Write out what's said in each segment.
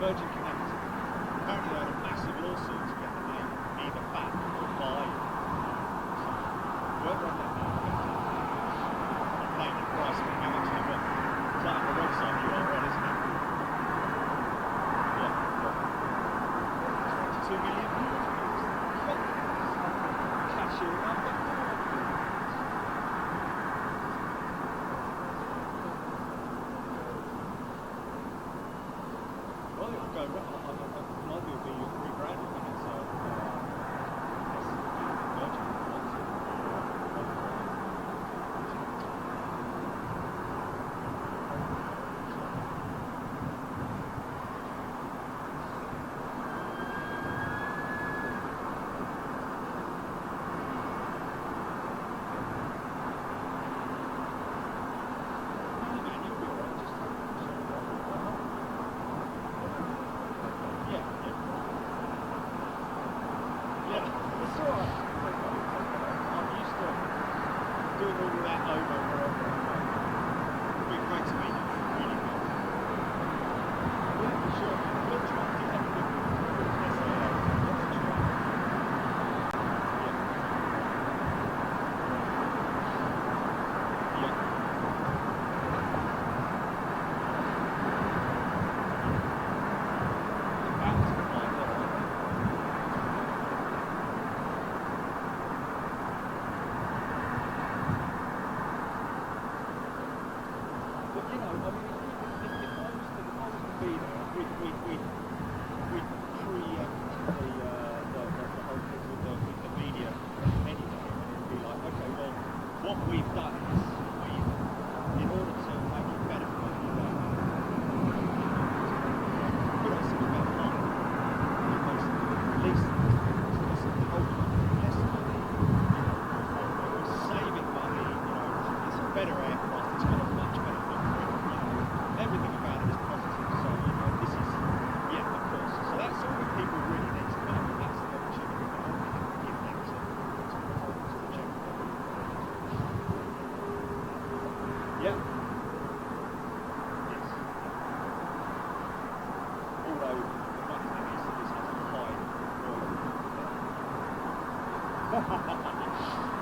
Virgin Connect apparently they had a massive lawsuit to get the name either back or buy. So whoever on that name I'm paying the price for how much they want. It's like on the website URL, isn't it? Yeah. 22 million cashier number.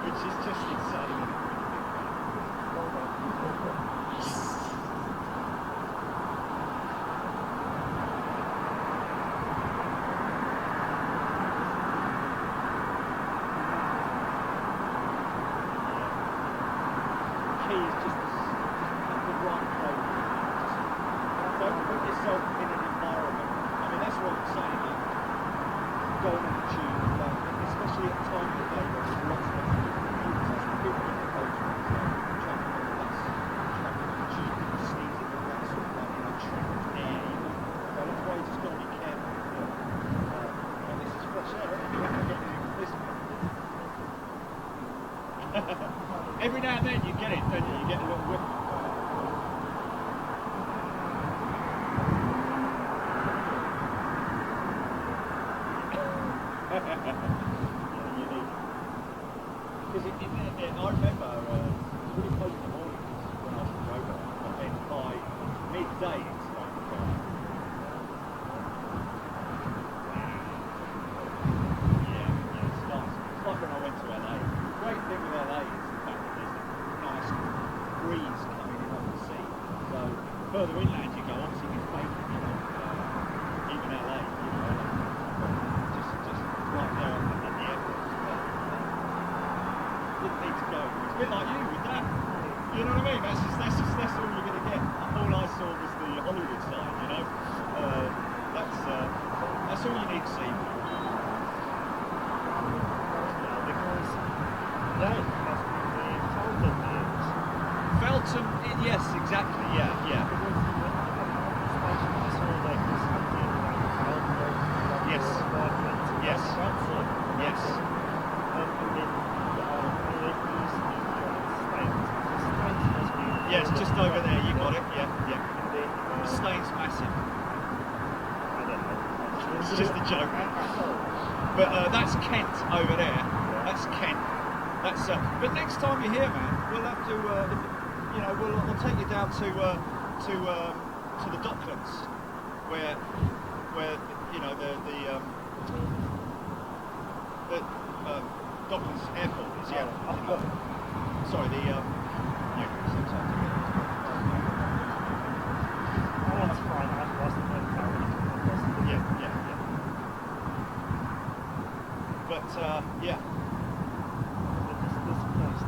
Which is just insane. Key is just the right place. Don't put yourself in an environment. I mean, that's what I'm saying. Like, going on the tube, especially at the time of the day where there's lots of people in the culture, traffic, Every now and then you get it, don't you? You get a little whip. Because I remember it was really close in the mornings when I was in Rover, but then by midday it's like yeah, it's nice. It's like when I went to LA. The great thing with LA is the fact that there's a nice breeze coming in off the sea. So further inland you go, obviously it's vacant, you know, even LA, you know, just right there at the airport. Didn't need to go. It's a bit like you with that. You know what I mean? That's all you're going to get. All I saw was the Hollywood side, you know. That's all you need to see. Because that must be the Felton names. Felton, yes, exactly, yeah. Because I saw like something like Felton. Yes. Yes. Yes. Yeah, it's just over there, you got it, yeah. The Stain's massive. I don't know. It's just a joke. But that's Kent over there. That's Kent. That's. But next time you're here, man, we'll have to. You know, we'll take you down to the Docklands, where you know the Docklands Airport is. Yeah. Sorry, the. Sometimes Oh, that's fine. I've lost the yeah. But yeah. But this place,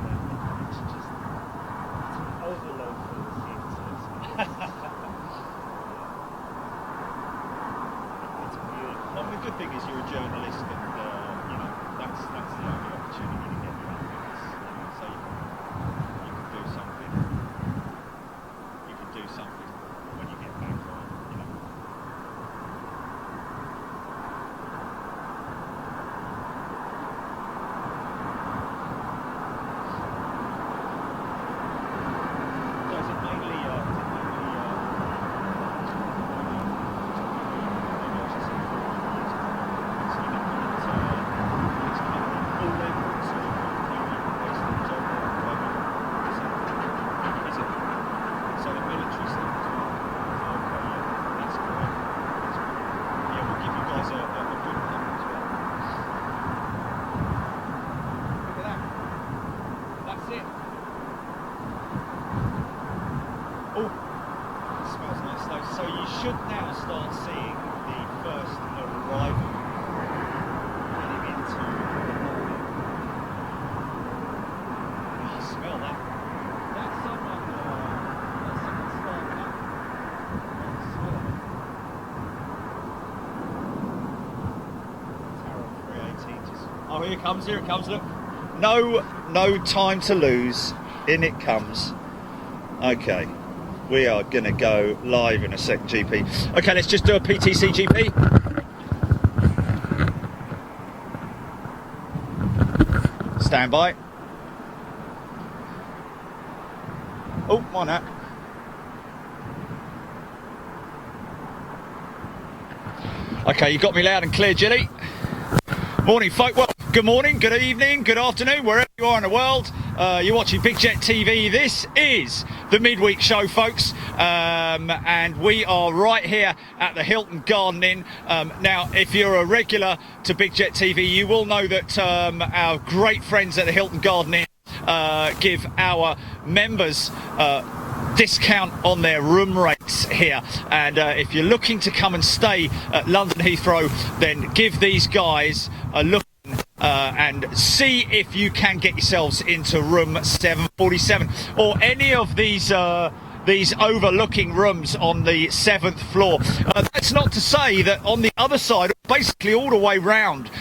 it's just it's an overload for the theatres. It's beautiful. Well, the good thing is you're a journalist, and you know that's the only opportunity to get you out there. So you can do something. You can do something when you get back on. You know. So is it mainly So you should now start seeing the first arrival heading into the morning. Oh, smell that. That's someone starting up. Smell it. Tarot 318 just... Oh, here it comes, look. No time to lose. In it comes. Okay. We are going to go live in a second, GP. Okay, let's just do a PTC, GP. Stand by. Oh, why not? Okay, you got me loud and clear, Jilly. Morning, folk. Well, good morning, good evening, good afternoon, wherever you are in the world. You're watching Big Jet TV. This is the Midweek show, folks, and we are right here at the Hilton Garden Inn. Now, if you're a regular to Big Jet TV, you will know that our great friends at the Hilton Garden Inn give our members discount on their room rates here, and if you're looking to come and stay at London Heathrow, then give these guys a look and see if you can get yourselves into room 747 or any of these overlooking rooms on the 7th floor. That's not to say that on the other side, basically all the way round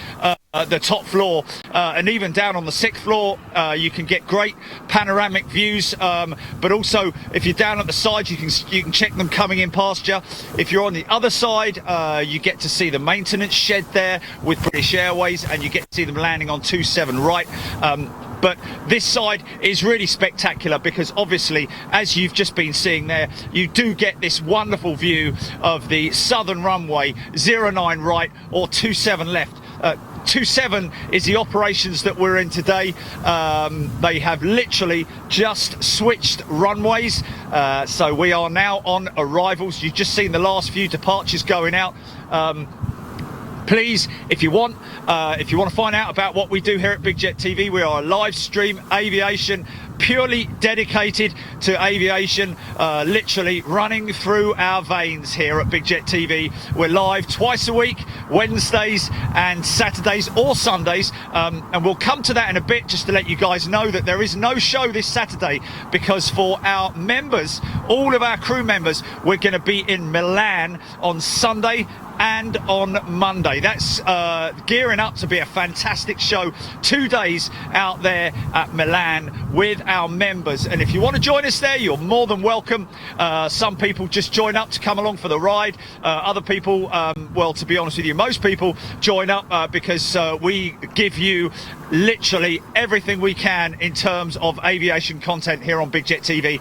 the top floor and even down on the 6th floor, you can get great panoramic views, but also if you're down at the side, you can check them coming in past you. If you're on the other side, you get to see the maintenance shed there with British Airways, and you get to see them landing on 27 right. but this side is really spectacular because obviously, as you've just been seeing there, you do get this wonderful view of the southern runway, 09 right or 27 left. 27 is the operations that we're in today. They have literally just switched runways, so we are now on arrivals. You've just seen the last few departures going out. Please, if you want to find out about what we do here at Big Jet TV, we are a live stream aviation, purely dedicated to aviation, literally running through our veins here at Big Jet TV. We're live twice a week, Wednesdays and Saturdays or Sundays, and we'll come to that in a bit, just to let you guys know that there is no show this Saturday because for our members, all of our crew members, we're going to be in Milan on Sunday and on Monday. That's gearing up to be a fantastic show. 2 days out there at Milan with our members, and if you want to join us there, you're more than welcome. Some people just join up to come along for the ride. Other people, well, to be honest with you, most people join up because we give you literally everything we can in terms of aviation content here on Big Jet TV.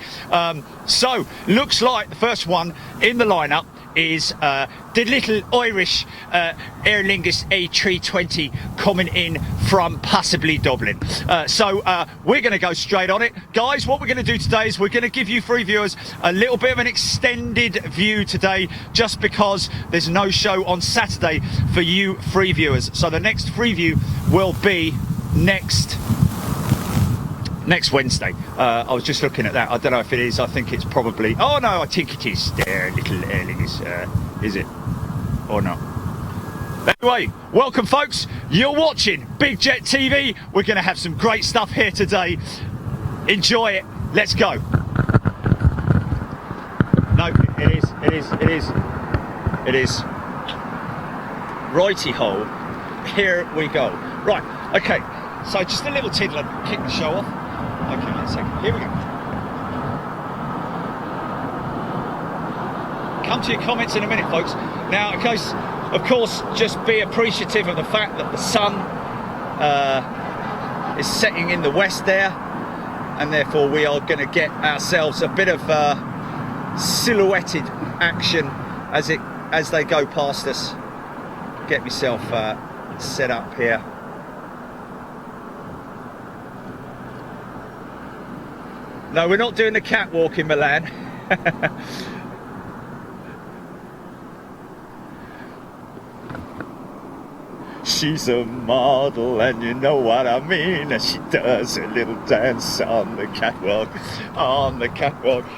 So looks like the first one in the lineup is the little Irish Aer Lingus A320 coming in from possibly Dublin. So we're going to go straight on it. Guys, what we're going to do today is we're going to give you free viewers a little bit of an extended view today, just because there's no show on Saturday for you free viewers. So the next free view will be next Wednesday. I was just looking at that. I don't know if it is. I think it's probably... Oh no, I think it is. There, little Aer Lingus. Is it? Or not? Anyway, welcome folks. You're watching Big Jet TV. We're going to have some great stuff here today. Enjoy it. Let's go. No, it is. Righty-ho. Here we go. Right, okay. So just a little tiddler, kick the show off. Okay, let's see. Here we go. Come to your comments in a minute, folks. Now, of course, just be appreciative of the fact that the sun is setting in the west there, and therefore we are going to get ourselves a bit of silhouetted action as they go past us. Get myself set up here. No, we're not doing the catwalk in Milan. She's a model, and you know what I mean. And she does a little dance on the catwalk,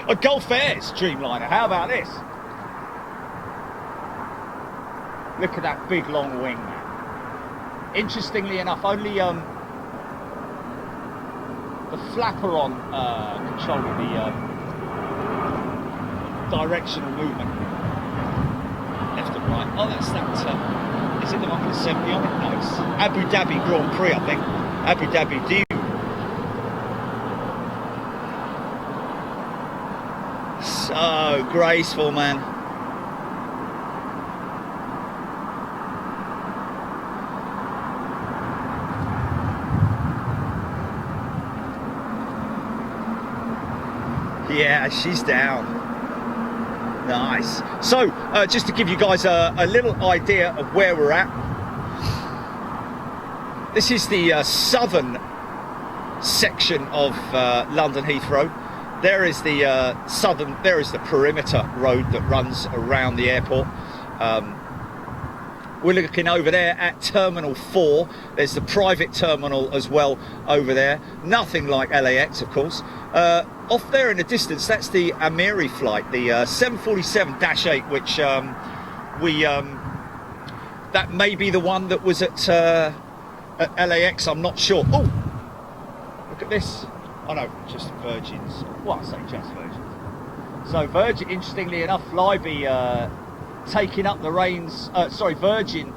A Gulf Air's Dreamliner. How about this? Look at that big long wing, man. Interestingly enough, only the flaperon controlling the directional movement, left and right. Oh, that's that. Is it the one with the 70 on it? No, it's Abu Dhabi Grand Prix, I think. Abu Dhabi Dew. So graceful, man. Yeah, she's down. Nice. So, just to give you guys a little idea of where we're at. This is the southern section of London Heathrow. There is the perimeter road that runs around the airport. We're looking over there at Terminal 4. There's the private terminal as well over there. Nothing like LAX, of course. Off there in the distance, that's the Amiri flight, the 747-8, which that may be the one that was at LAX. I'm not sure. Oh, look at this. Oh no, just Virgins. Well, I say just Virgins. So Virgin, interestingly enough, Flybe taking up the reins. Virgin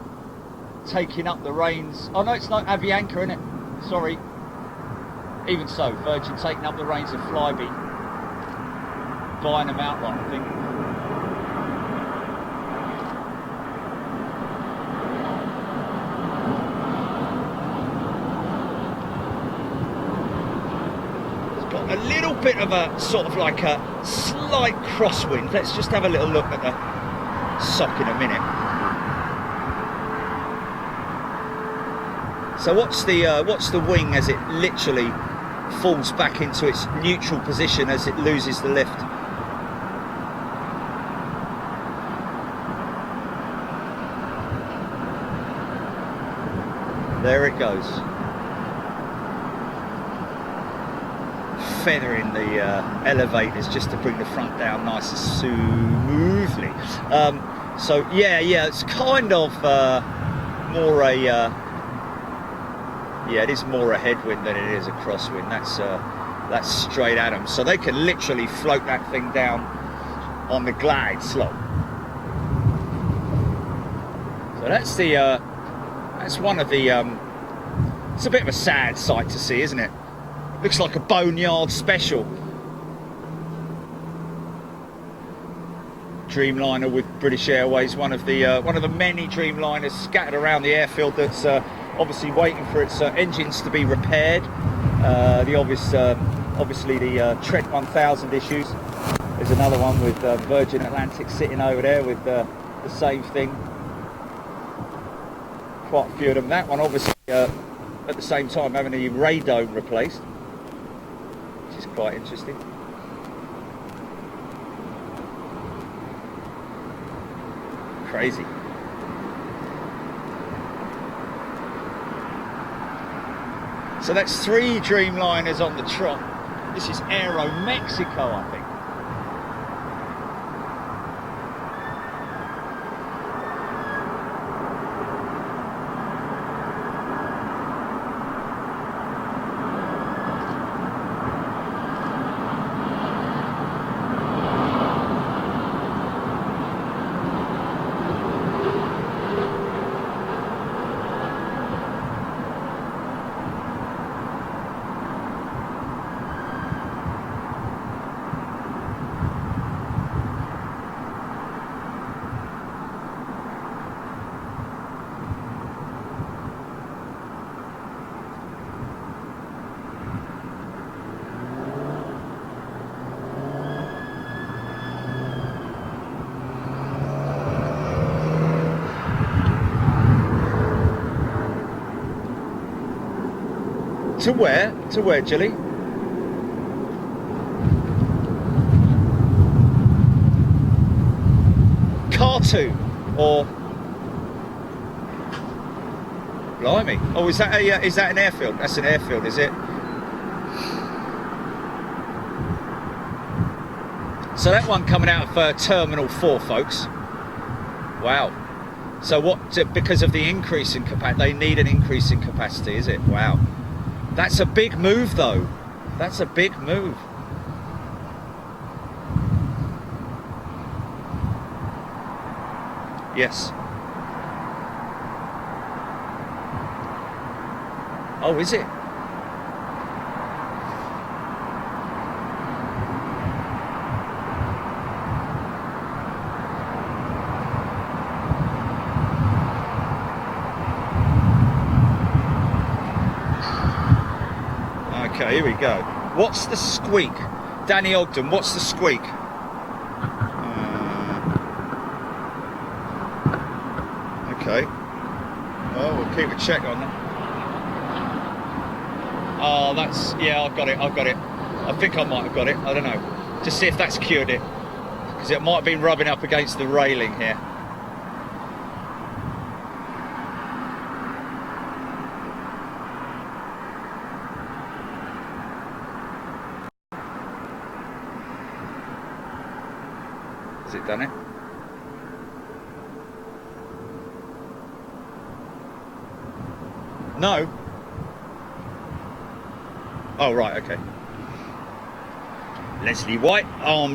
taking up the reins. Oh no, it's not Avianca, isn't it? Sorry. Even so, Virgin taking up the reins of Flybe, buying them outright, I think. a little bit of a sort of like a slight crosswind. Let's just have a little look at the sock in a minute. So what's the wing as it literally falls back into its neutral position as it loses the lift? There it goes. Feathering the elevators just to bring the front down nice and smoothly. So yeah, it's kind of more a yeah, it is more a headwind than it is a crosswind. That's straight at them, so they can literally float that thing down on the glide slope. So that's the that's one of the it's a bit of a sad sight to see, isn't it? Looks like a boneyard special. Dreamliner with British Airways, one of the many Dreamliners scattered around the airfield that's obviously waiting for its engines to be repaired. Obviously the Trent 1000 issues. There's another one with Virgin Atlantic sitting over there with the same thing. Quite a few of them. That one obviously at the same time having the radome replaced, which is quite interesting. Crazy. So that's 3 Dreamliners on the trot. This is Aero Mexico, I think. To where? To where, Jilly? Cartoon or blimey? Oh, is that an airfield? That's an airfield, is it? So that one coming out of Terminal 4, folks. Wow. So what? Because of the increase in capacity, they need an increase in capacity, is it? Wow. That's a big move, though. That's a big move. Yes. Oh, is it? Okay, here we go. What's the squeak? Danny Ogden, what's the squeak? Okay. Oh, we'll keep a check on that. Oh, that's... yeah, I've got it. I think I might have got it. I don't know. Just see if that's cured it. Because it might have been rubbing up against the railing here. Has it done it? No. Oh, right, okay. Leslie White,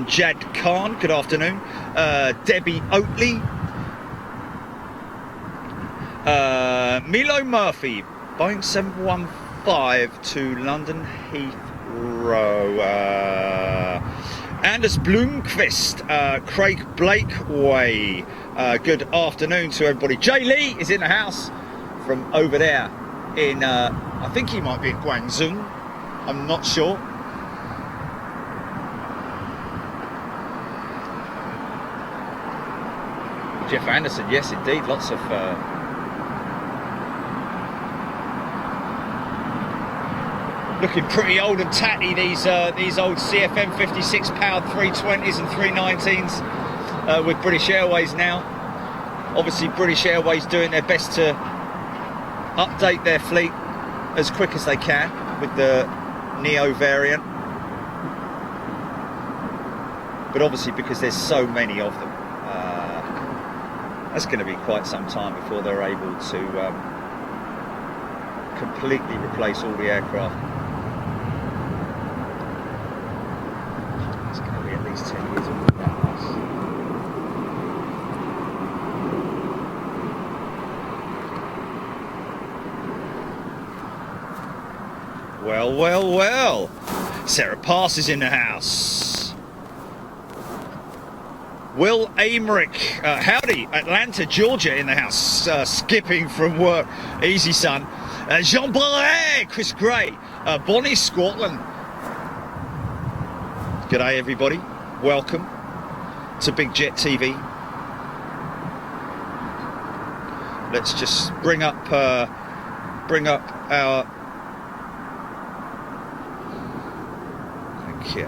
Jad Khan, good afternoon. Debbie Oatley. Milo Murphy, Boeing 715 to London Heathrow. Anders Blomqvist, Craig Blakeway. Good afternoon to everybody. Jay Lee is in the house from over there in, I think he might be in Guangzhou. I'm not sure. Jeff Anderson, yes indeed, lots of looking pretty old and tatty, these old CFM 56 powered 320s and 319s with British Airways now. Obviously British Airways doing their best to update their fleet as quick as they can with the Neo variant, but obviously because there's so many of them, that's going to be quite some time before they're able to completely replace all the aircraft. It's going to be at least 10 years of that. Well, well, well. Sarah Pass is in the house. Will Americk, howdy, Atlanta, Georgia in the house, skipping from work. Easy, son. Jean Barret, Chris Gray, Bonnie, Scotland. G'day, everybody. Welcome to Big Jet TV. Let's just bring up our. Okay.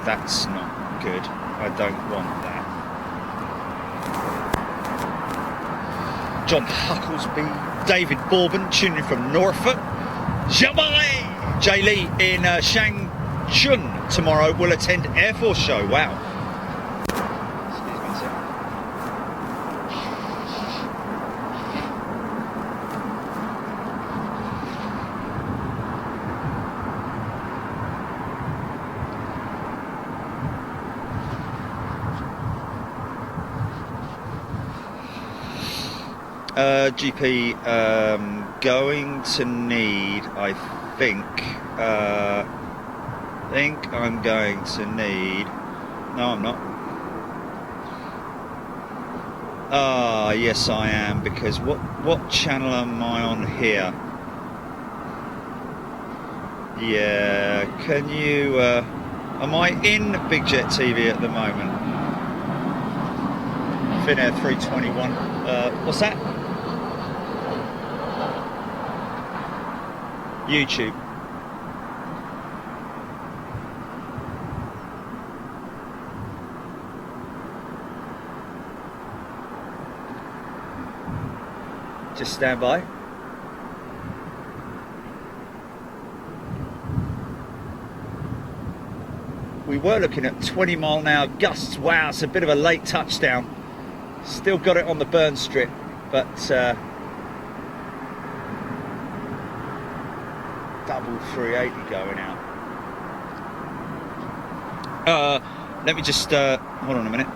That's not good. I don't want that. John Hucklesby, David Bourbon, tuning in from Norfolk. Jamai! Jay Lee in Changchun tomorrow will attend Air Force Show. Wow. Excuse me a second. GP, going to need, I think I'm going to need, no I'm not. Yes I am, because what channel am I on here? Yeah, can you, am I in Big Jet TV at the moment? Finnair 321, what's that? YouTube. Just stand by. We were looking at 20-mile-an-hour gusts. Wow, it's a bit of a late touchdown. Still got it on the burn strip, but double 380 going out. Let me just hold on a minute.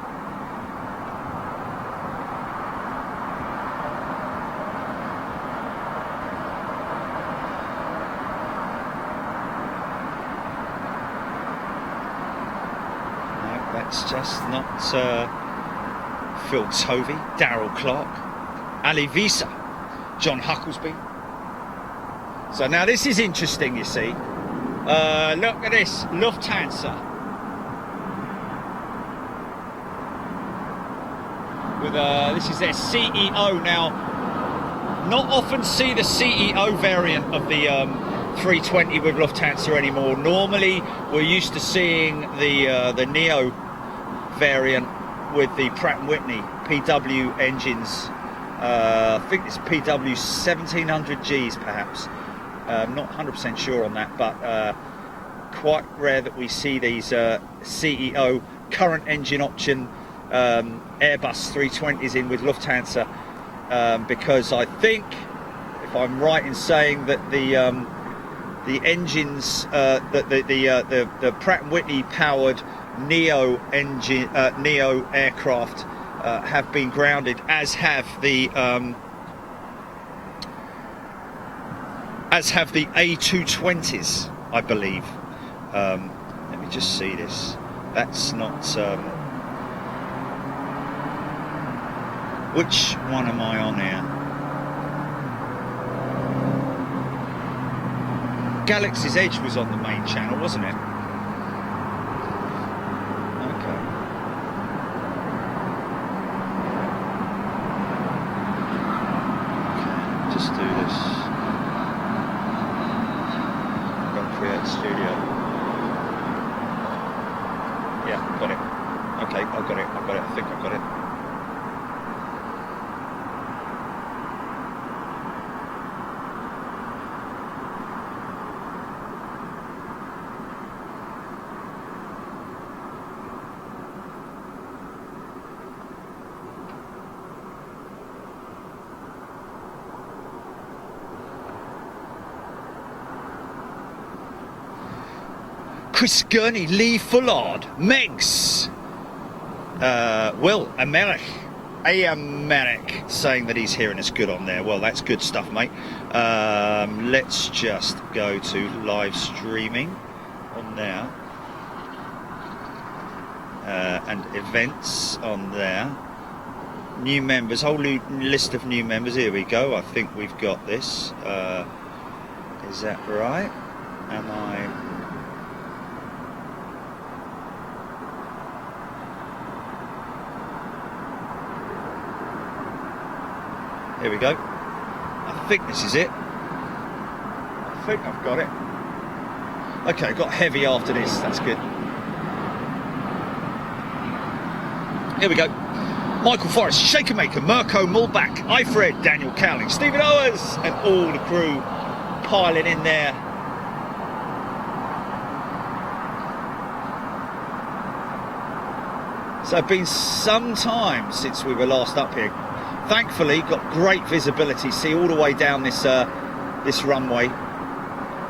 No, that's just not Phil Tovey, Darryl Clark, Ali Visa, John Hucklesby. So now this is interesting, you see. Look at this, Lufthansa. With this is their CEO now. Not often see the CEO variant of the 320 with Lufthansa anymore. Normally we're used to seeing the Neo variant with the Pratt & Whitney PW engines. I think it's PW 1700Gs perhaps. Not 100% sure on that, but quite rare that we see these CEO current engine option Airbus 320s in with Lufthansa, because I think, if I'm right in saying that the engines, the Pratt & Whitney powered Neo engine, Neo aircraft have been grounded, as have the A220s, I believe. Let me just see this. That's not. Which one am I on here? Galaxy's Edge was on the main channel, wasn't it? Okay. Just do this. Go create studio. Yeah, got it. Okay, I've got it. I think I've got it. Chris Gurney, Lee Fullard, Megs, Will Americ, saying that he's hearing us good on there. Well, that's good stuff, mate. Let's just go to live streaming on there, and events on there. New members, whole list of new members. Here we go. I think we've got this. Is that right? Am I? Here we go. I think this is it. I think I've got it. Okay, got heavy after this. That's good. Here we go. Michael Forrest, Shaker Maker, Mirko Mulback, Ifred, Daniel Cowling, Stephen Owers, and all the crew piling in there. So it's been some time since we were last up here. Thankfully, got great visibility. See all the way down this this runway.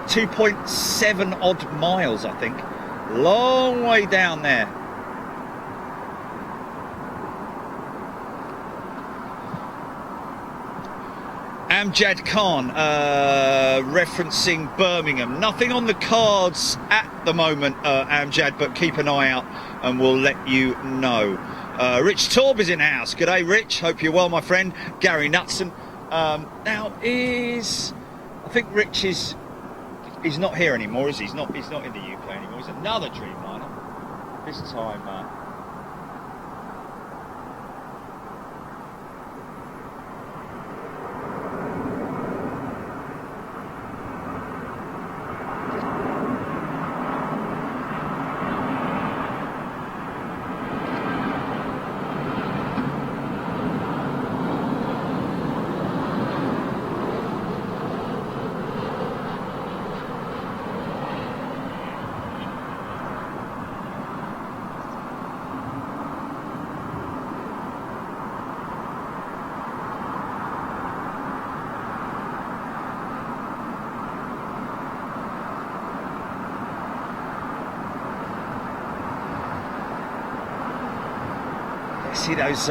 2.7 odd miles, I think. Long way down there. Amjad Khan, referencing Birmingham. Nothing on the cards at the moment, Amjad, but keep an eye out and we'll let you know. Rich Torb is in the house. G'day, Rich. Hope you're well, my friend. Gary Knutson. Now is, I think Rich is, he's not here anymore, is he? He's not in the UK anymore. He's another Dreamliner. This time. See those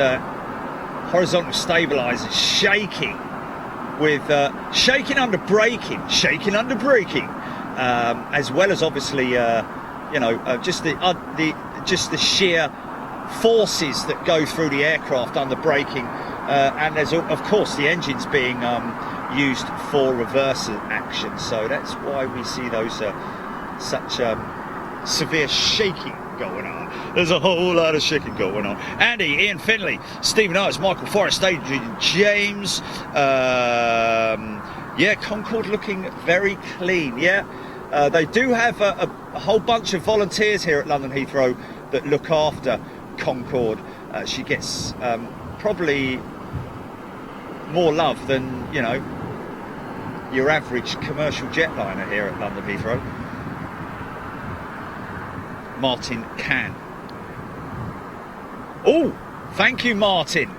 horizontal stabilizers shaking with shaking under braking, as well as obviously just the sheer forces that go through the aircraft under braking, and there's of course the engines being used for reverse action. So that's why we see those such severe shaking going on. There's a whole lot of shaking going on. Andy, Ian Finley, Stephen Owens, Michael Forrest, Adrian James. Yeah, Concorde looking very clean. Yeah, they do have a whole bunch of volunteers here at London Heathrow that look after Concorde. She gets probably more love than, you know, your average commercial jetliner here at London Heathrow. Martin Can. Oh, thank you, Martin.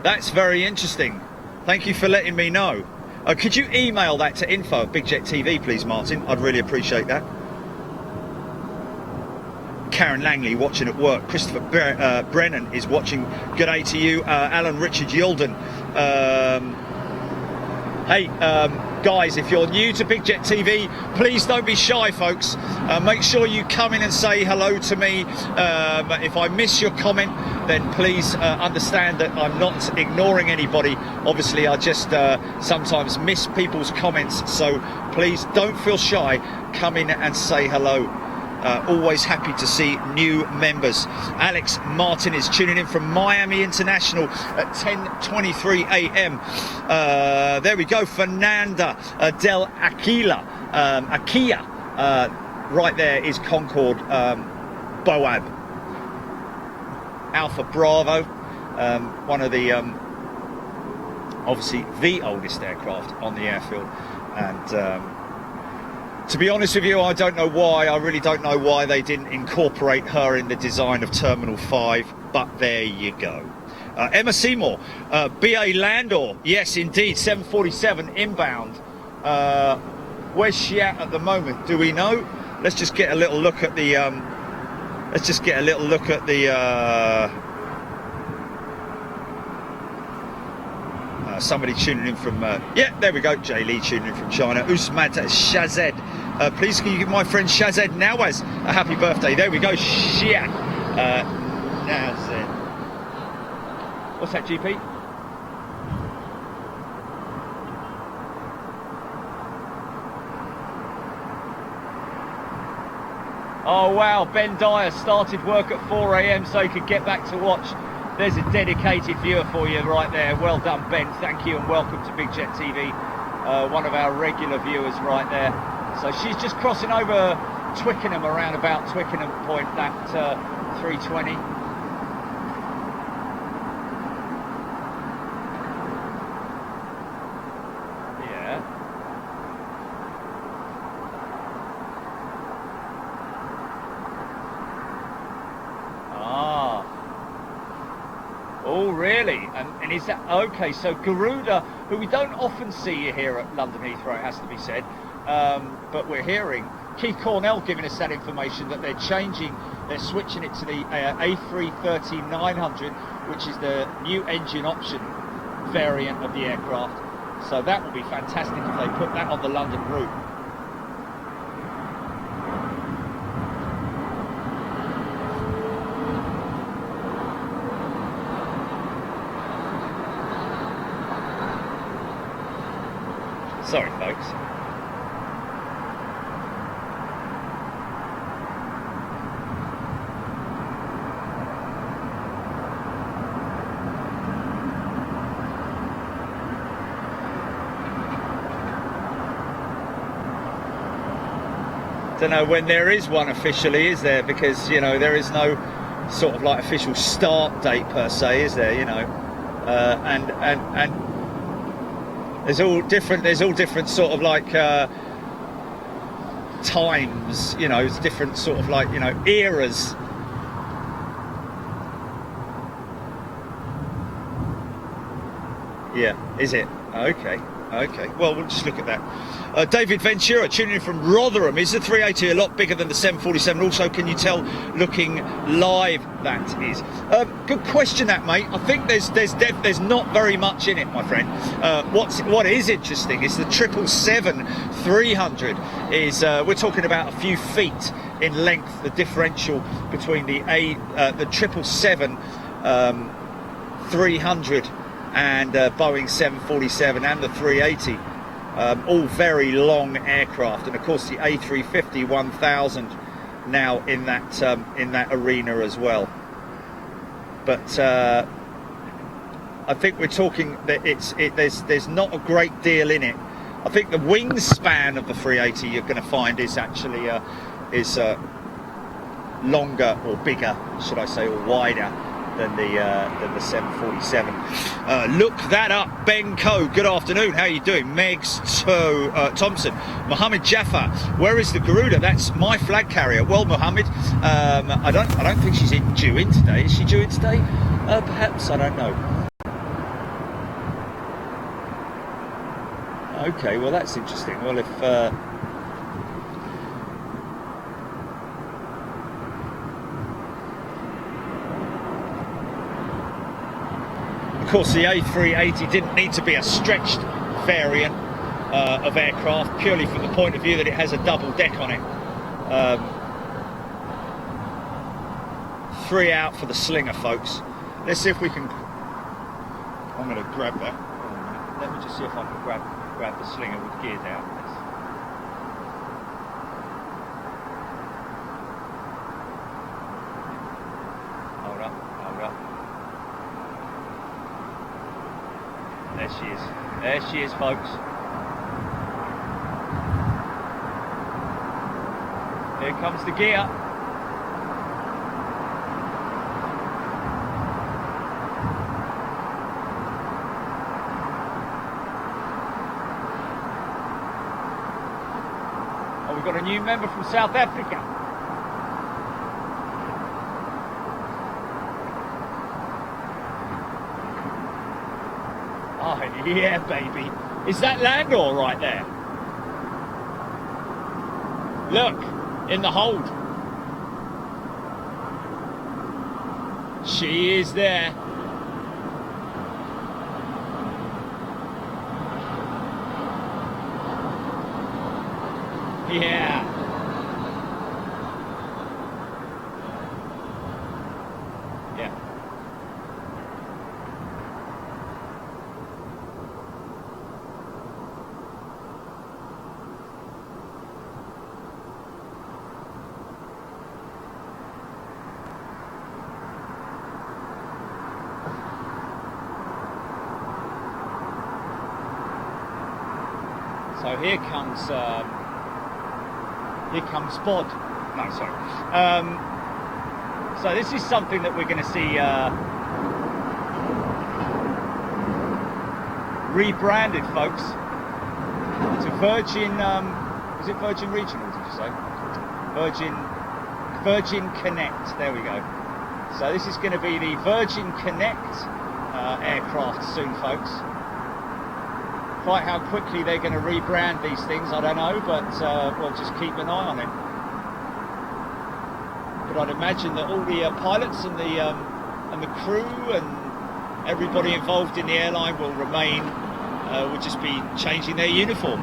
That's very interesting. Thank you for letting me know. Could you email that to info@BigJet.TV, please, Martin? I'd really appreciate that. Karen Langley watching at work. Christopher Brennan is watching. G'day to you. Alan Richard Yilden. Hey, Guys, if you're new to Big Jet TV, please don't be shy, folks. Make sure you come in and say hello to me. If I miss your comment, then please understand that I'm not ignoring anybody. Obviously, I just sometimes miss people's comments, so please don't feel shy. Come in and say hello. Always happy to see new members. Alex Martin is tuning in from Miami International at 10:23 a.m. There we go. Fernanda Del Aquila, right there is Concorde Boab Alpha Bravo, one of the obviously the oldest aircraft on the airfield, and to be honest with you, I don't know why. I really don't know why they didn't incorporate her in the design of Terminal 5, but there you go. Emma Seymour, BA Landor, yes indeed, 747 inbound. Where's she at the moment? Do we know? Let's just get a little look at the. Somebody tuning in from, yeah, there we go, Jay Lee tuning in from China. Usmat Shazed, please can you give my friend Shazed Nawaz a happy birthday? There we go, Shia Nazed. What's that, GP? Oh wow, Ben Dyer started work at 4 a.m. so he could get back to watch. There's a dedicated viewer for you right there. Well done, Ben. Thank you and welcome to Big Jet TV. One of our regular viewers right there. So she's just crossing over Twickenham, around about Twickenham point, that 320. Yeah. Oh really? And is that okay? So Garuda, who we don't often see here at London Heathrow, it has to be said, but we're hearing Keith Cornell giving us that information that they're switching it to the A330-900, which is the new engine option variant of the aircraft. So that will be fantastic if they put that on the London route. Sorry, folks. Don't know when there is one officially, is there? Because, you know, there is no sort of like official start date per se, is there? You know, and there's all different sort of like times, you know, it's different sort of like, you know, eras. Yeah, is it? Okay, well, we'll just look at that. David Ventura tuning in from Rotherham. Is the 380 a lot bigger than the 747? Also, can you tell looking live that is? Good question, that, mate. I think there's not very much in it, my friend. What is interesting is the 777-300 is we're talking about a few feet in length. The differential between the 777-300 and Boeing 747 and the 380. All very long aircraft, and of course the A350-1000 now in that arena as well. But I think we're talking that there's not a great deal in it. I think the wingspan of the 380 you're going to find is actually longer or bigger, should I say, or wider than the 747. Look that up. Ben Coe, good afternoon, how are you doing? Megs Thompson, Mohammed Jaffa, where is the Garuda? That's my flag carrier. Well, Mohammed, I don't think she's due in today. Is she due in today? Perhaps, I don't know. Okay, well that's interesting. Well, if of course, the A380 didn't need to be a stretched variant. of aircraft, purely from the point of view that it has a double deck on it. 3 out for the Slinger, folks. Let's see if we can. I'm going to grab that. Hold on a minute. Let me just see if I can grab the Slinger with gear down. Hold up. There she is. There she is, folks. Here comes the gear. Oh, we've got a new member from South Africa. Oh, yeah, baby. Is that Landor right there? Look, in the hold. She is there. Yeah. Yeah. So here comes Bod. No, sorry. So this is something that we're going to see rebranded, folks, to Virgin. Was it Virgin Regional? Did you say Virgin Connect? There we go. So this is going to be the Virgin Connect aircraft soon, folks. Quite how quickly they're going to rebrand these things, I don't know, but we'll just keep an eye on it. But I'd imagine that all the pilots and the crew and everybody involved in the airline will remain, will just be changing their uniform.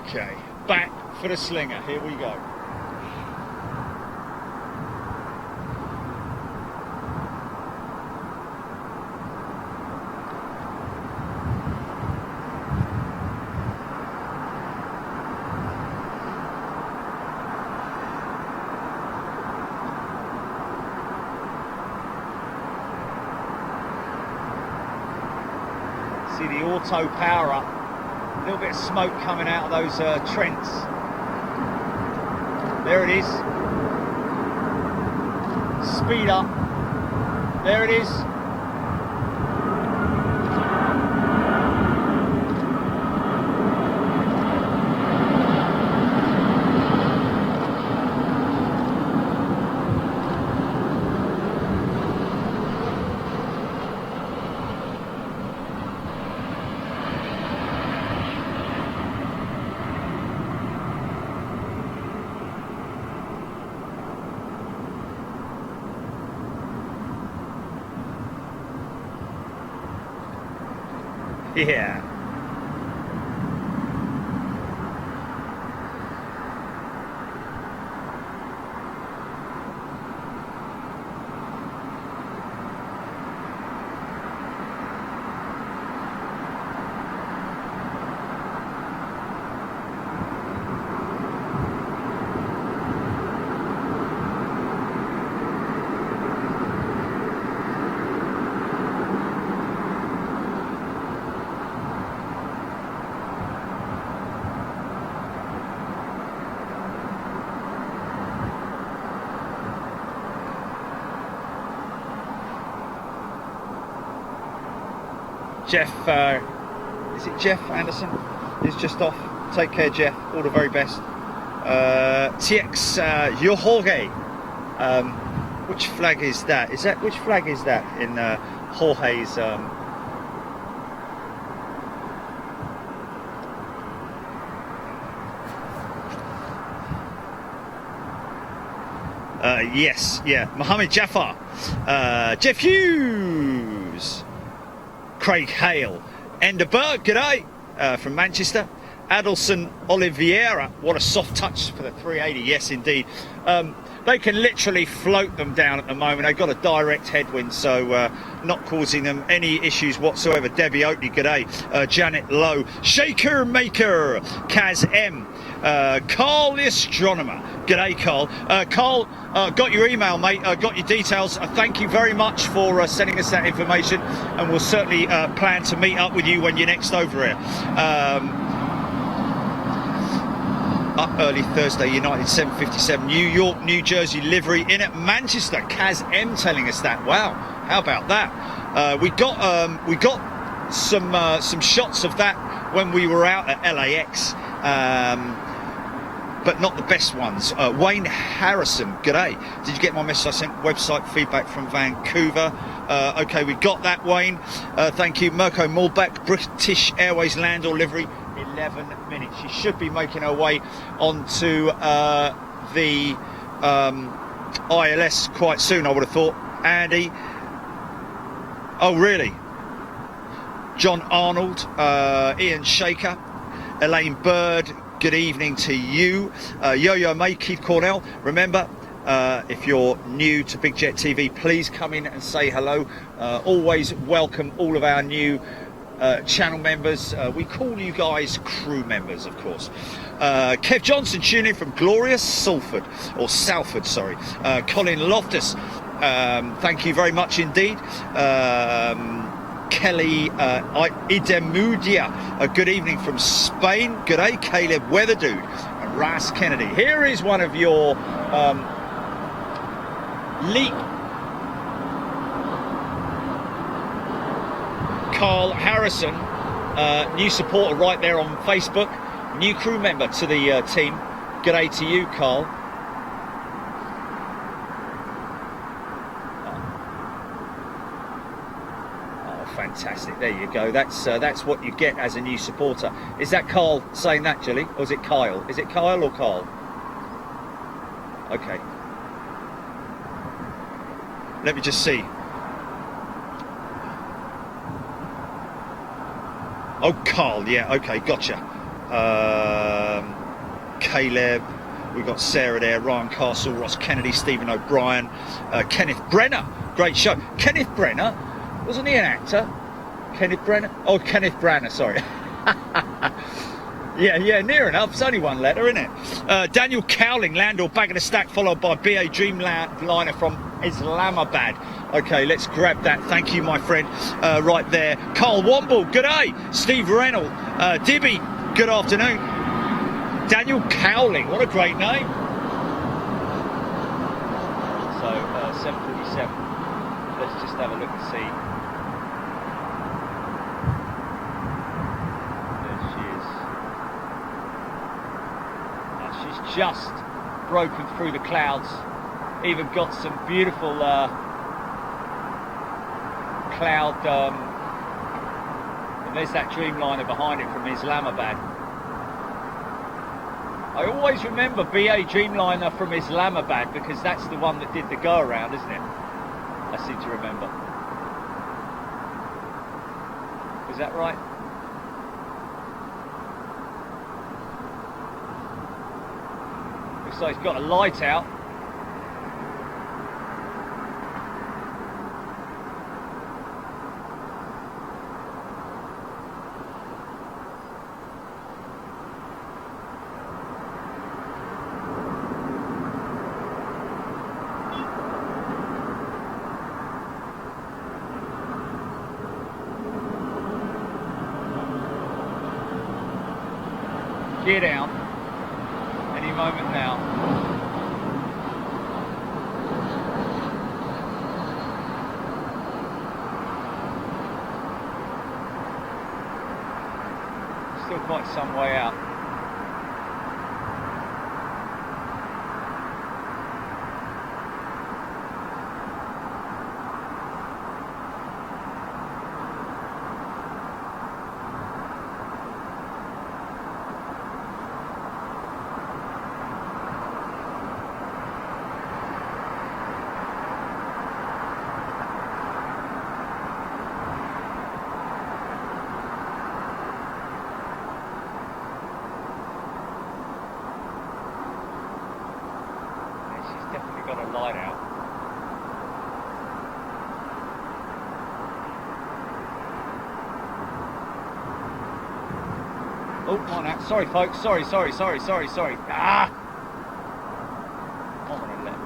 Okay, back for the Slinger. Here we go. See the auto power up. A little bit of smoke coming out of those Trents. There it is. Speed up. There it is. Yeah. Jeff, is it Jeff Anderson? Is just off. Take care, Jeff. All the very best. TX Jorge. Which flag is that? Which flag is that in Jorge's? Yes, yeah. Mohammed Jafar, Jeff Hughes, Craig Hale, Enderberg, g'day, from Manchester. Adelson Oliveira, what a soft touch for the 380, yes indeed. They can literally float them down at the moment. They've got a direct headwind, so not causing them any issues whatsoever. Debbie Oakley, g'day. Janet Lowe, Shaker Maker, Kaz M, Carl the Astronomer, g'day Carl. Carl, got your email, mate, got your details. Thank you very much for sending us that information, and we'll certainly plan to meet up with you when you're next over here. Up early Thursday, United 757, New York, New Jersey livery in at Manchester. Kaz M telling us that. Wow, how about that? We got some shots of that when we were out at LAX, but not the best ones. Wayne Harrison, g'day. Did you get my message? I sent website feedback from Vancouver. Okay, we got that, Wayne. Thank you. Mirko Mulbeck, British Airways land or livery. 11 minutes. She should be making her way onto the ILS quite soon, I would have thought. Andy. Oh, really? John Arnold, Ian Shaker, Elaine Bird, good evening to you. Yo-Yo May, Keith Cornell. Remember, if you're new to Big Jet TV, please come in and say hello. Always welcome all of our new channel members. We call you guys crew members, of course. Kev Johnson tuning in from glorious Salford, or Salford, sorry. Colin Loftus, thank you very much indeed. Kelly Idemudia, good evening from Spain. G'day, Caleb Weatherdude and Ras Kennedy. Here is one of your leak. Carl Harrison, new supporter right there on Facebook, new crew member to the team. G'day to you, Carl. Oh, fantastic! There you go. That's what you get as a new supporter. Is that Carl saying that, Jilly, or is it Kyle? Is it Kyle or Carl? Okay. Let me just see. Oh, Carl, yeah, okay, gotcha. Caleb, we've got Sarah there, Ryan Castle, Ross Kennedy, Stephen O'Brien, Kenneth Brenner, great show. Kenneth Brenner, wasn't he an actor? Kenneth Brenner? Oh, Kenneth Branagh, sorry. Yeah, near enough. It's only one letter, isn't it? Daniel Cowling, Landor, Bag of the Stack, followed by BA Dreamliner from Islamabad. Okay, let's grab that. Thank you, my friend. Right there. Carl Womble, g'day. Steve Reynolds, Dibby, good afternoon. Daniel Cowling, what a great name. So, 747. Let's just have a look and see. Just broken through the clouds, even got some beautiful cloud, and there's that Dreamliner behind it from Islamabad. I always remember BA Dreamliner from Islamabad because that's the one that did the go around, isn't it? I seem to remember. Is that right? So he's got a light out. Gear down. Any moment now. Still quite some way out. got a light out. Oh, come on out. Sorry, folks. Sorry. Ah! I'm gonna let.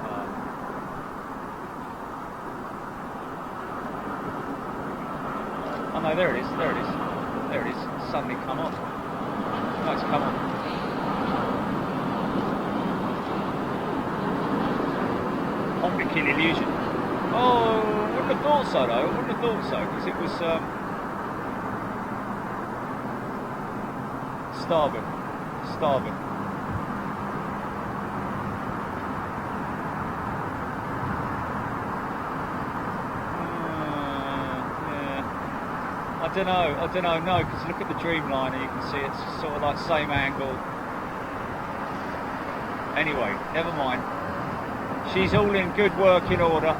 Oh no, there it is. There it is. Suddenly come on. No, it's come on. Optical illusion. Oh, wouldn't have thought so though. Wouldn't have thought so because it was starboard. Yeah. I don't know. No, because look at the Dreamliner. You can see it's sort of like same angle. Anyway, never mind. She's all in good working order.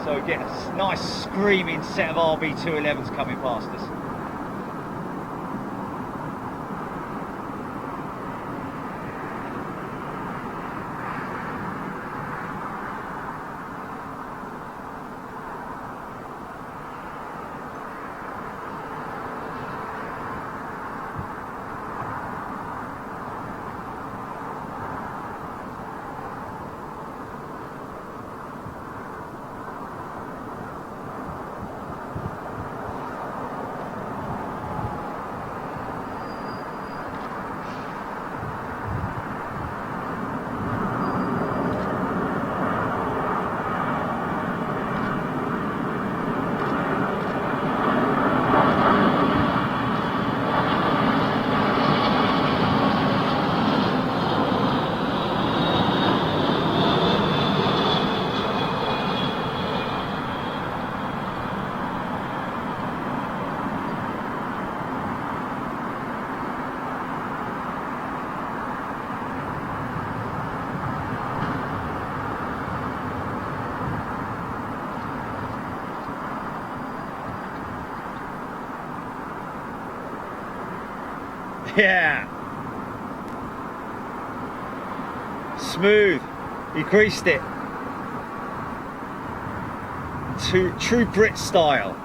So again, a nice screaming set of RB211s coming past us. Yeah. Smooth. He greased it. True Brit style.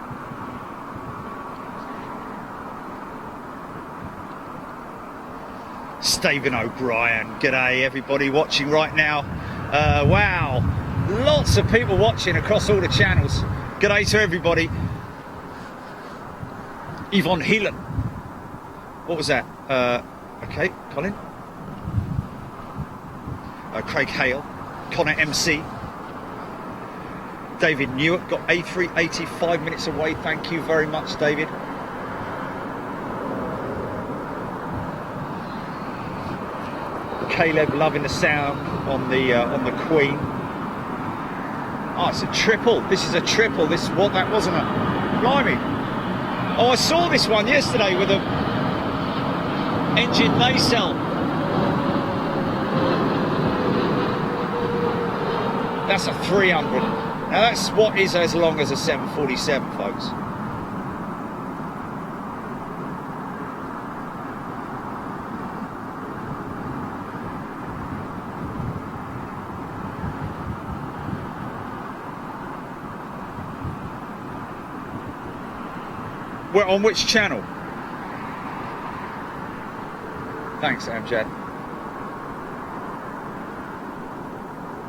Stephen O'Brien. G'day everybody watching right now. Wow. Lots of people watching across all the channels. G'day to everybody. Yvonne Heelan. What was that? Okay, Colin. Craig Hale, Connor MC. David Newark got A380 5 minutes away. Thank you very much, David. Caleb loving the sound on the Queen. Oh, it's a triple. This is a triple. This what that wasn't a blimey. Oh, I saw this one yesterday with a engine nacelle. That's a 300. Now that's what is as long as a 747, folks. We're on which channel? Thanks, Amjad.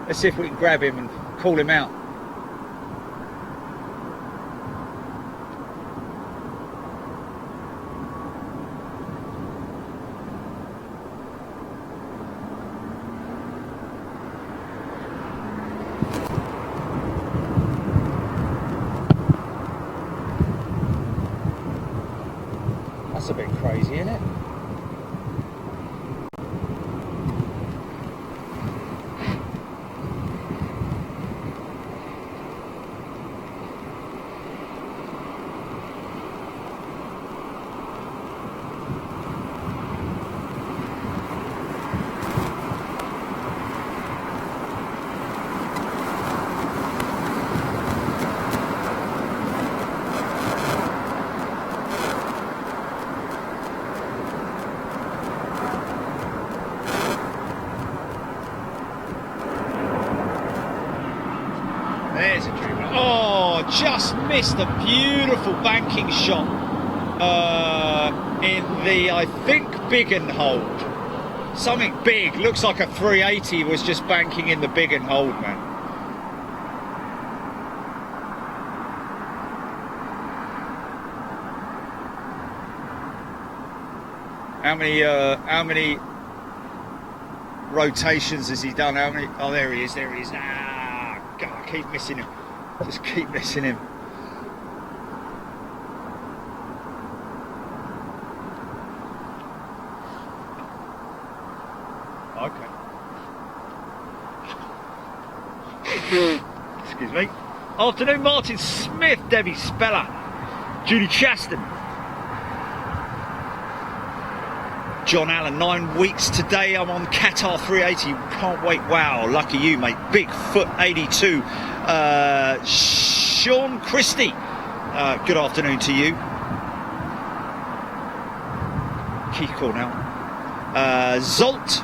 Let's see if we can grab him and call him out. That's a bit crazy, isn't it? missed a beautiful banking shot in the, I think, big and hold. Something big, looks like a 380 was just banking in the big and hold, man. How many rotations has he done? How many? Oh, there he is. Ah, God, I keep missing him. Just keep missing him. Okay. Excuse me. Afternoon, Martin Smith, Debbie Speller, Judy Chaston. John Allen, 9 weeks today. I'm on Qatar 380. Can't wait. Wow, lucky you, mate. Bigfoot 82. Sean Christie. Good afternoon to you. Keith Cornell. Zolt.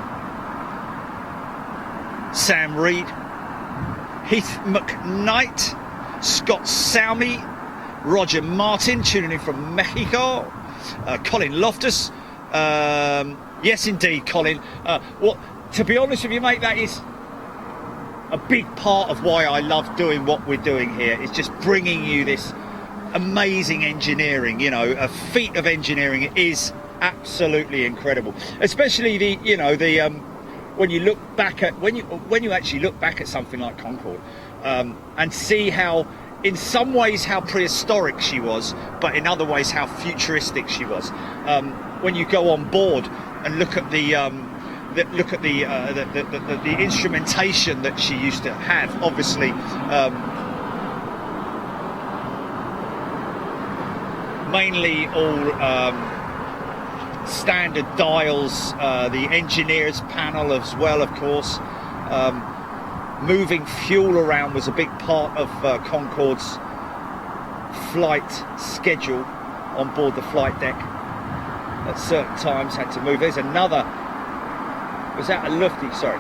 Sam Reed. Heath McKnight. Scott Salmi. Roger Martin tuning in from Mexico. Colin Loftus. Yes, indeed, Colin. To be honest with you, mate, that is a big part of why I love doing what we're doing here. It's just bringing you this amazing engineering. You know, a feat of engineering is absolutely incredible. Especially when you look back at when you actually look back at something like Concorde and see how, in some ways, how prehistoric she was, but in other ways how futuristic she was. When you go on board and look at the instrumentation that she used to have, obviously mainly all standard dials, the engineers panel as well, of course. Moving fuel around was a big part of Concorde's flight schedule on board the flight deck. At certain times had to move. There's another, was that a lufty? Sorry.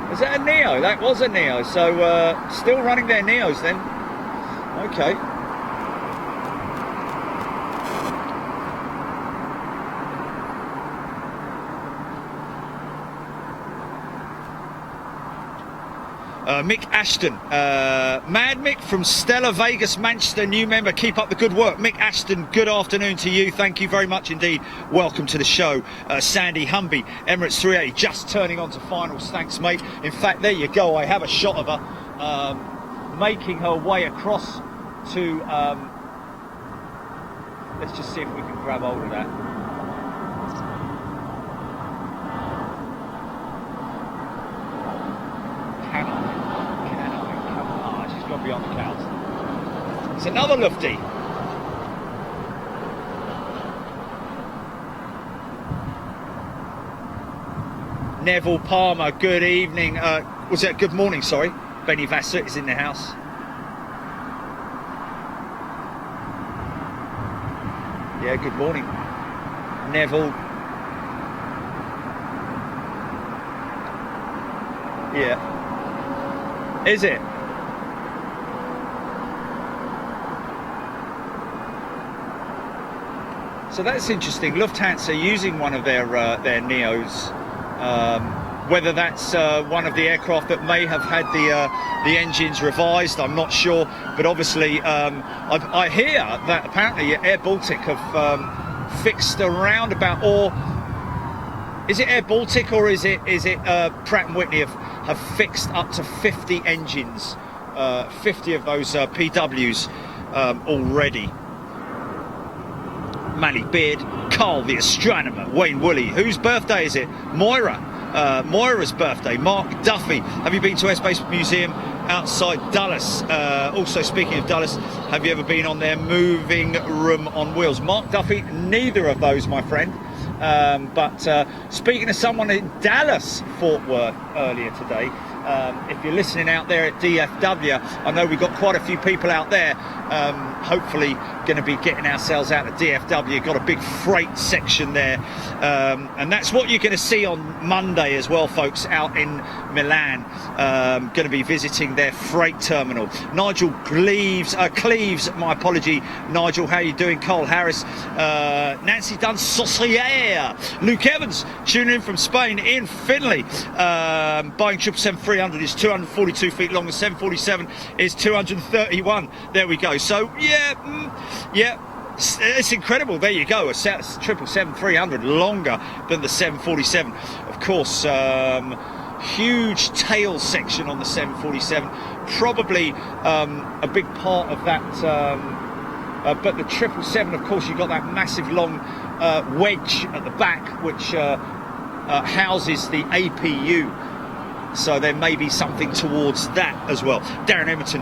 Was that a Neo? That was a Neo. So still running their Neos then. Okay. Mick Ashton, Mad Mick from Stella Vegas, Manchester, new member. Keep up the good work. Mick Ashton, good afternoon to you. Thank you very much indeed. Welcome to the show. Sandy Humby, Emirates 380, just turning on to finals. Thanks, mate. In fact, there you go. I have a shot of her making her way across to... let's just see if we can grab hold of that. Beyond the clouds. It's another lufty. Neville Palmer, good evening. Was it good morning? Sorry, Benny Vassett is in the house. Yeah, good morning, Neville. Yeah. Is it? So that's interesting. Lufthansa using one of their Neos, whether that's one of the aircraft that may have had the engines revised, I'm not sure. But obviously, I hear that apparently Air Baltic have fixed around about, or is it Air Baltic or is it Pratt and Whitney have fixed up to 50 engines, 50 of those PWs already. Malik Beard, Carl the astronomer, Wayne Woolley. Whose birthday is it? Moira. Moira's birthday. Mark Duffy. Have you been to Airspace Museum outside Dulles? Also, speaking of Dulles, have you ever been on their moving room on wheels? Mark Duffy, neither of those, my friend. But speaking to someone in Dallas, Fort Worth, earlier today, if you're listening out there at DFW, I know we've got quite a few people out there. Hopefully going to be getting ourselves out of DFW. Got a big freight section there, and that's what you're going to see on Monday as well, folks, out in Milan. Going to be visiting their freight terminal. Nigel Cleves, my apology, Nigel, how you doing? Carl Harris, Nancy Dunn Saucier, Luke Evans tuning in from Spain. Ian Finley, Boeing 777-300 is 242 feet long, the 747 is 231. There we go. So yeah, it's incredible. There you go. A 777-300 longer than the 747. Of course, huge tail section on the 747. Probably a big part of that. But the 777, of course, you've got that massive long wedge at the back, which houses the APU. So there may be something towards that as well. Darren Edmonton,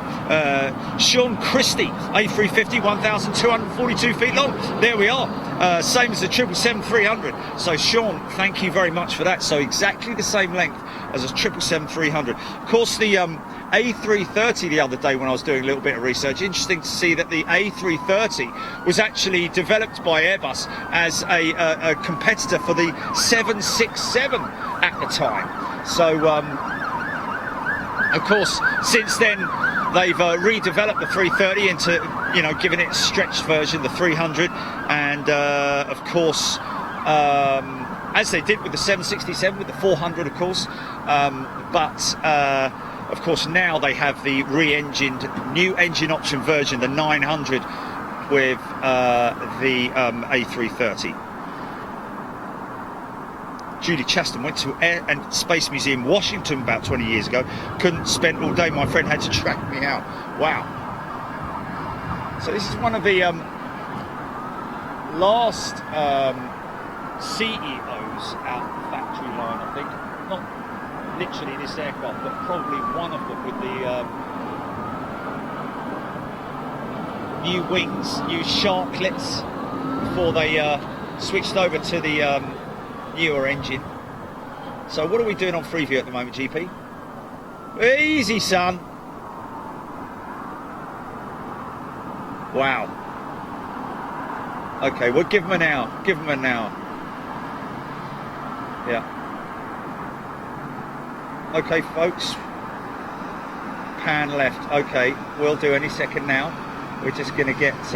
Sean Christie, A350, 1,242 feet long. There we are. Same as the 777-300. So Sean, thank you very much for that. So exactly the same length as a 777-300. Of course, the A330 the other day when I was doing a little bit of research, interesting to see that the A330 was actually developed by Airbus as a competitor for the 767 at the time. So, of course, since then they've redeveloped the 330 into, giving it a stretched version, the 300, and of course, as they did with the 767, with the 400, of course, but of course now they have the re-engined, new engine option version, the 900, with the A330. Julie Chaston went to Air and Space Museum Washington about 20 years ago. Couldn't spend all day. My friend had to track me out. Wow. So this is one of the last CEOs out of the factory line, I think. Not literally this aircraft, but probably one of them with the new wings, new sharklets before they switched over to the newer engine. So what are we doing on Freeview at the moment, GP? Easy, son. Wow. Okay, we'll give them an hour. Give them an hour. Yeah. Okay, folks. Pan left. Okay, we'll do any second now. We're just going to get this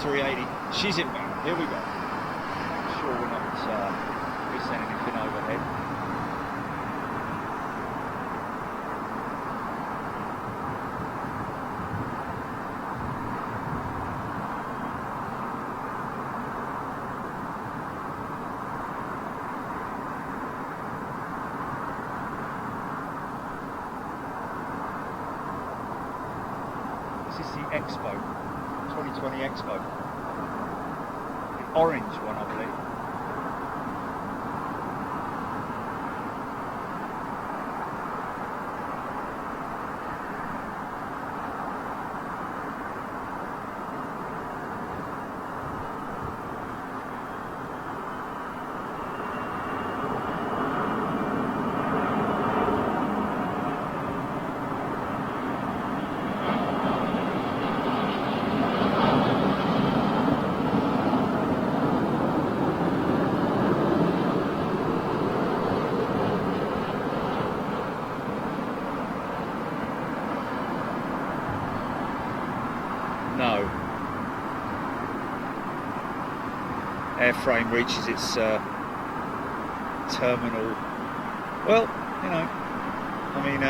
380. She's inbound. Here we go. Sure we're not missing anything overhead. This is the Expo, 2020 Expo. The orange one, I believe. No. Airframe reaches its terminal. Well, you know, I mean,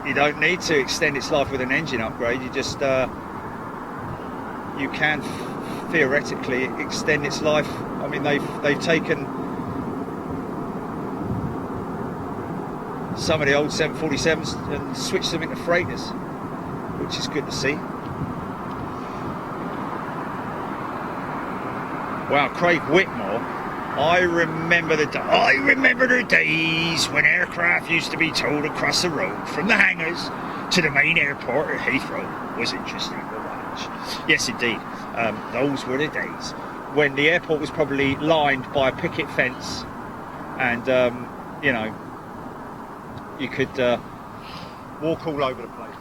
you don't need to extend its life with an engine upgrade. You just you can theoretically extend its life. I mean, they've taken some of the old 747s and switched them into freighters, which is good to see. Wow, Craig Whitmore. I remember the days when aircraft used to be towed across the road from the hangars to the main airport at Heathrow. Was interesting to watch. Yes, indeed. Those were the days when the airport was probably lined by a picket fence, and you know, you could walk all over the place.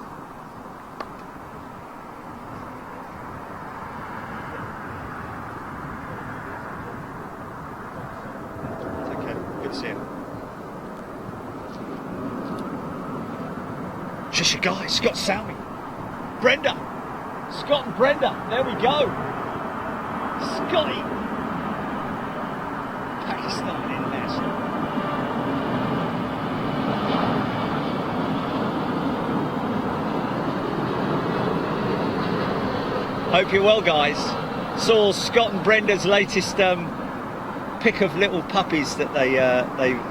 Okay, good to see you. Just you guys, Scott Salmi, Brenda, Scott and Brenda, there we go. Scotty, Pakistan International. Hope you're well, guys. Saw Scott and Brenda's latest pick of little puppies that they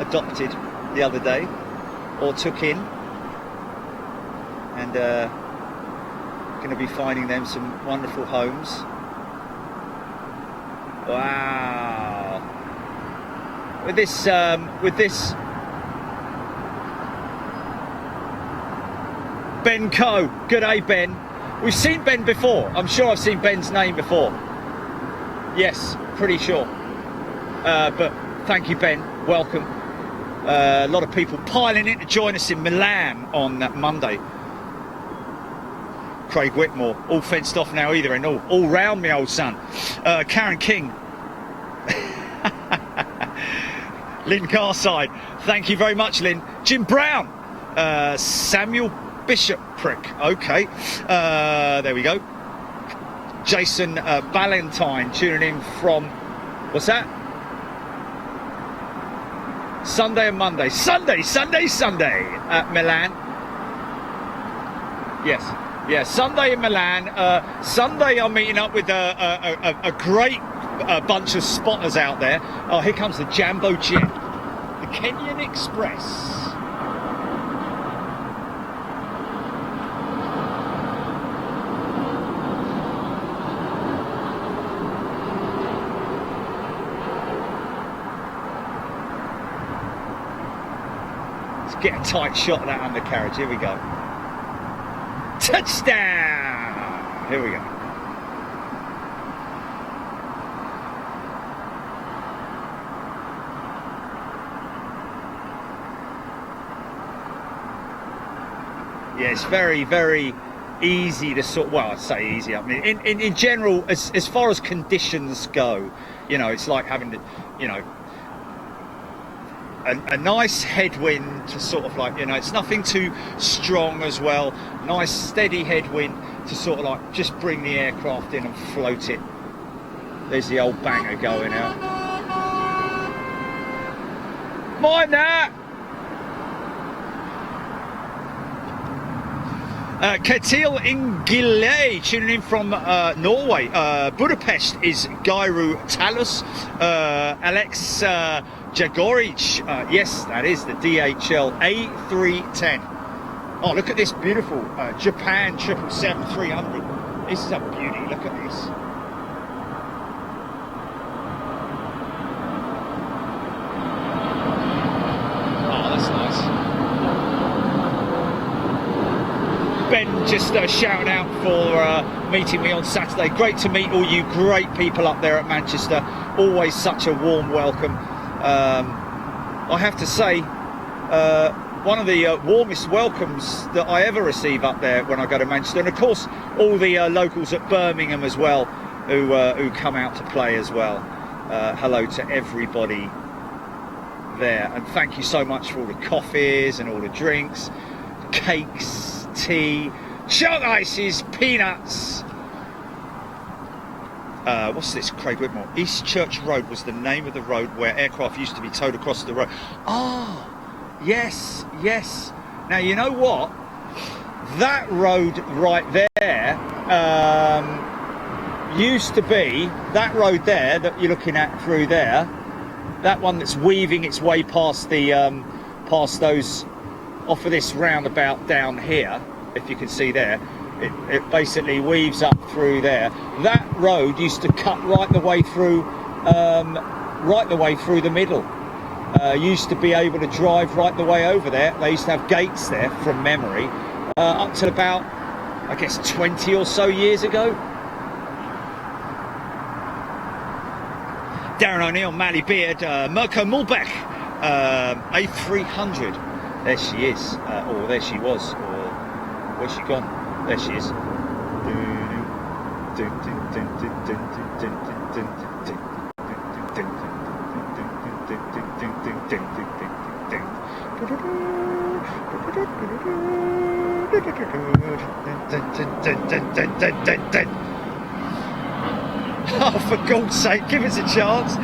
adopted the other day, or took in, and going to be finding them some wonderful homes. Wow! With this Ben Coe. Good day, Ben. We've seen Ben before. I'm sure I've seen Ben's name before. Yes, pretty sure. But thank you, Ben. Welcome. A lot of people piling in to join us in Milan on Monday. Craig Whitmore, all fenced off now either, and all round me, old son. Karen King. Lynn Garside, thank you very much, Lynn. Jim Brown. Samuel Bishop-Prick, okay. There we go. Jason Ballantyne tuning in from, what's that? Sunday and Monday. Sunday at Milan. Yes. Yeah, Sunday in Milan. Sunday I'm meeting up with a great bunch of spotters out there. Oh, here comes the Jambo Jet, the Kenyan Express. Let's get a tight shot of that undercarriage. Here we go. Touchdown! Here we go. Yeah, it's very, very easy to sort. Well, I'd say easy. I mean, in general, as far as conditions go, you know, it's like having to, you know, a nice headwind to sort of like, you know, it's nothing too strong as well. Nice steady headwind to sort of like just bring the aircraft in and float it. There's the old banger going out. Mind that! Ketil Ingile tuning in from Norway. Budapest is Gairu Talus. Alex Jagoric. Yes, that is the DHL A310. Oh, look at this beautiful Japan 777-300. This is a beauty. Look at this. Oh, that's nice. Ben just shouting out for meeting me on Saturday. Great to meet all you great people up there at Manchester. Always such a warm welcome. I have to say, one of the warmest welcomes that I ever receive up there when I go to Manchester, and of course all the locals at Birmingham as well, who come out to play as well. Hello to everybody there, and thank you so much for all the coffees and all the drinks, cakes, tea, chalk ices, peanuts. What's this? Craig Whitmore. East Church Road was the name of the road where aircraft used to be towed across the road. Ah, yes, yes. Now, you know what? That road right there used to be, that road there that you're looking at through there, that one that's weaving its way past the, past those, off of this roundabout down here, if you can see there. It basically weaves up through there. That road used to cut right the way through the middle. Used to be able to drive right the way over there. They used to have gates there from memory, up to about, I guess, 20 or so years ago. Darren O'Neill, Mally Beard, Mirko Mulbeck, A300. There she is, or there she was, or where's she gone? There she is. Oh, for God's sake, give us a chance.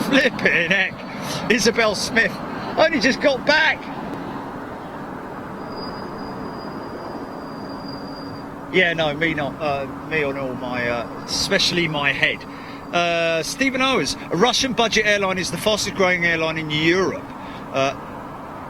Flipping heck. Isabel Smith only just got back. Yeah, no, me not. Me on all my, especially my head. Stephen Owens, a Russian budget airline is the fastest growing airline in Europe.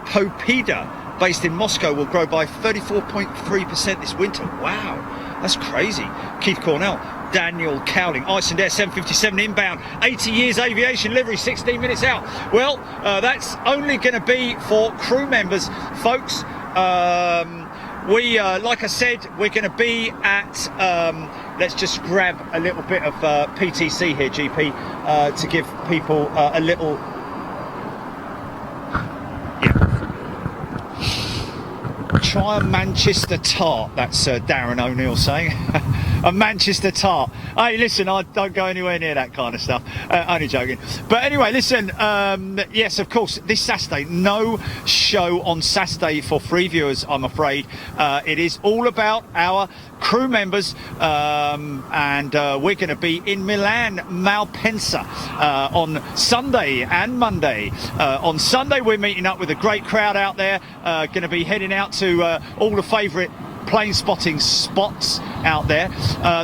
Popeda, based in Moscow, will grow by 34.3% this winter. Wow, that's crazy. Keith Cornell, Daniel Cowling, Icelandair 757 inbound, 80 years aviation livery, 16 minutes out. Well, that's only going to be for crew members, folks. We, like I said, we're going to be at, let's just grab a little bit of PTC here, GP, to give people a little, try a Manchester tart, that's Darren O'Neill saying. A Manchester tart. Hey, listen, I don't go anywhere near that kind of stuff. Only joking. But anyway, listen, yes, of course, this Saturday, no show on Saturday for free viewers, I'm afraid. It is all about our crew members, and we're going to be in Milan, Malpensa, on Sunday and Monday. On Sunday, we're meeting up with a great crowd out there, going to be heading out to all the favourite plane spotting spots out there.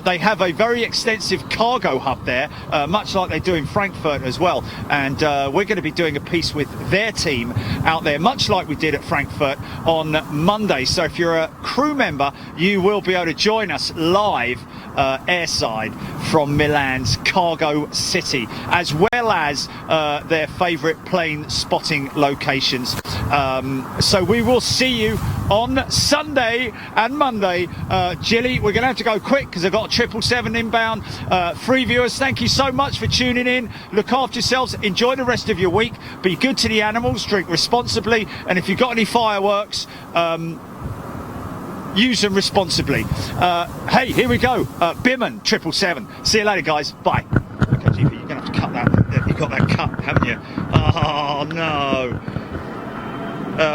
They have a very extensive cargo hub there, much like they do in Frankfurt as well, and we're going to be doing a piece with their team out there, much like we did at Frankfurt on Monday. So if you're a crew member, you will be able to join us live airside from Milan's cargo city, as well as their favourite plane spotting locations. So we will see you on Sunday and Monday. Jilly, we're going to have to go quick because I've got a 777 inbound. Free viewers, thank you so much for tuning in. Look after yourselves, enjoy the rest of your week, be good to the animals, drink responsibly, and if you've got any fireworks, use them responsibly. Hey, here we go. Bimman 777. See you later, guys. Bye. Okay, GP, you're going to have to cut that. You've got that cut, haven't you? Oh, no.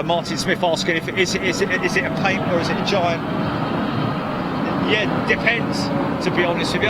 Martin Smith asking if is it a paint or is it a giant? Yeah, depends, to be honest with you.